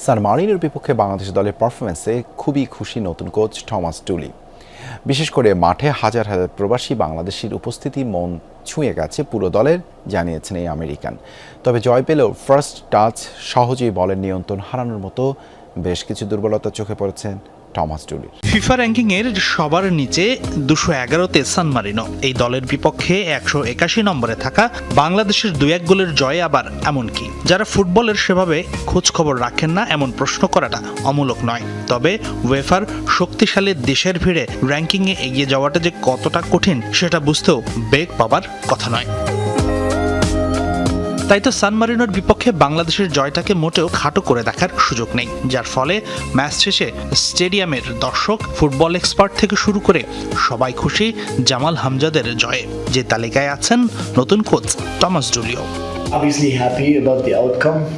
সান মারিনোর বিপক্ষে বাংলাদেশ দলের পারফরমেন্সে খুবই খুশি নতুন কোচ থমাস টুলি। বিশেষ করে মাঠে হাজার হাজার প্রবাসী বাংলাদেশির উপস্থিতি মন ছুঁয়ে গেছে পুরো দলের, জানিয়েছেন এই আমেরিকান। তবে জয় পেলেও ফার্স্ট টাচ সহজেই বলের নিয়ন্ত্রণ হারানোর মতো বেশ কিছু দুর্বলতা চোখে পড়েছেন থমাস টুলির। ফিফা র্যাঙ্কিংয়ের সবার নিচে 211তে সান মারিনো। এই দলের বিপক্ষে 181 নম্বরে থাকা বাংলাদেশের 2-1 গোলের জয় আবার এমন কি? যারা ফুটবলের সেভাবে খোঁজ খবর রাখেন না এমন প্রশ্ন করাটা অমূলক নয়। তবে উয়েফার শক্তিশালী দেশের ভিড়ে র্যাঙ্কিংয়ে এগিয়ে যাওয়াটা যে কতটা কঠিন সেটা বুঝতেও বেগ পাবার কথা নয়। তাই তো সান মারিনোর বিপক্ষে বাংলাদেশের জয়টাকে মোটেও খাটো করে দেখার সুযোগ নেই, যার ফলে ম্যাচ শেষে স্টেডিয়ামের দর্শক, ফুটবল এক্সপার্ট থেকে শুরু করে সবাই খুশি জামাল হামজাদের জয়ে, যে তালিকায় আছেন নতুন কোচ থমাস টুলিও।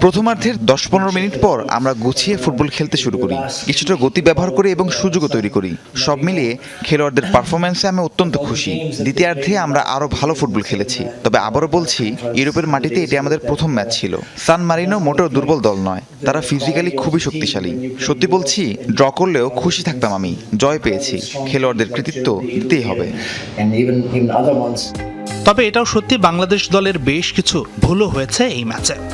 প্রথমার্ধের 10-15 মিনিট পর আমরা গুছিয়ে ফুটবল খেলতে শুরু করি, কিছুটা গতি ব্যবহার করি এবং সুযোগও তৈরি করি। সব মিলিয়ে খেলোয়াড়দের পারফরমেন্সে আমি অত্যন্ত খুশি। দ্বিতীয়ার্ধে আমরা আরও ভালো ফুটবল খেলেছি। তবে আবারও বলছি, ইউরোপের মাটিতে এটি আমাদের প্রথম ম্যাচ ছিল। সান মারিনো মোটেও দুর্বল দল নয়, তারা ফিজিক্যালি খুবই শক্তিশালী। সত্যি বলছি, ড্র করলেও খুশি থাকতাম আমি। জয় পেয়েছি, খেলোয়াড়দের কৃতিত্ব দিতেই হবে। তবে এটাও সত্যি, বাংলাদেশ দলের বেশ কিছু ভুলও হয়েছে এই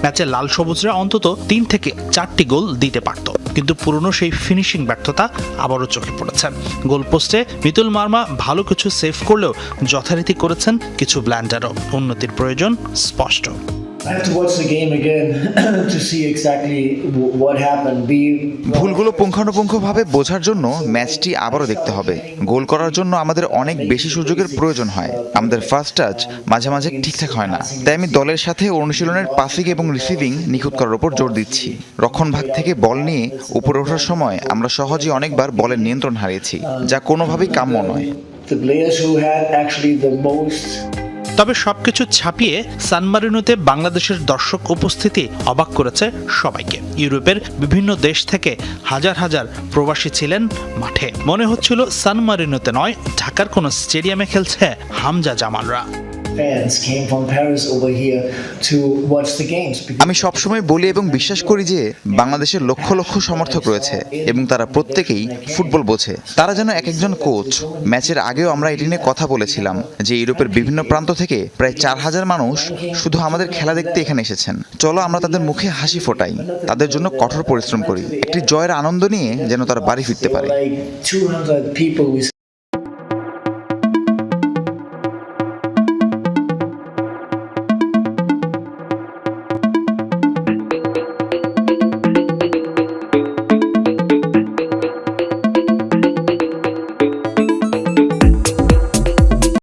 ম্যাচে লাল সবুজরা অন্তত 3 থেকে 4টি গোল দিতে পারত, কিন্তু পুরনো সেই ফিনিশিং ব্যর্থতা আবারও চোখে পড়েছে। গোলপোস্টে মিতুল মার্মা ভালো কিছু সেভ করলেও যথারীতি করেছেন কিছু ব্ল্যান্ডারও। উন্নতির প্রয়োজন স্পষ্ট। ভুলগুলো পুঙ্খানুপুঙ্খভাবে বোঝার জন্য ম্যাচটি আবারও দেখতে হবে। গোল করার জন্য আমাদের অনেক বেশি সুযোগের প্রয়োজন হয়। আমাদের ফার্স্ট টাচ মাঝে মাঝে ঠিকঠাক হয় না। তাই আমি দলের সাথে অনুশীলনের পাসিং এবং রিসিভিং নিখুঁত করার উপর জোর দিচ্ছি। রক্ষণ ভাগ থেকে বল নিয়ে উপরে ওঠার সময় আমরা সহজেই অনেকবার বলের নিয়ন্ত্রণ হারিয়েছি, যা কোনোভাবেই কাম্য নয়। তবে সবকিছু ছাপিয়ে সান মারিনোতে বাংলাদেশের দর্শক উপস্থিতি অবাক করেছে সবাইকে। ইউরোপের বিভিন্ন দেশ থেকে হাজার হাজার প্রবাসী ছিলেন মাঠে। মনে হচ্ছিল সান মারিনোতে নয়, ঢাকার কোনো স্টেডিয়ামে খেলছে হামজা জামালরা। আমি সবসময় বলি এবং বিশ্বাস করি যে বাংলাদেশের লক্ষ লক্ষ সমর্থক রয়েছে এবং তারা প্রত্যেকেই ফুটবল বোঝে। তারা যেন এক একজন কোচ। ম্যাচের আগেও আমরা এটি নিয়ে কথা বলেছিলাম যে ইউরোপের বিভিন্ন প্রান্ত থেকে প্রায় 4000 মানুষ শুধু আমাদের খেলা দেখতে এখানে এসেছেন। চলো আমরা তাদের মুখে হাসি ফোটাই, তাদের জন্য কঠোর পরিশ্রম করি, একটি জয়ের আনন্দ নিয়ে যেন তারা বাড়ি ফিরতে পারে।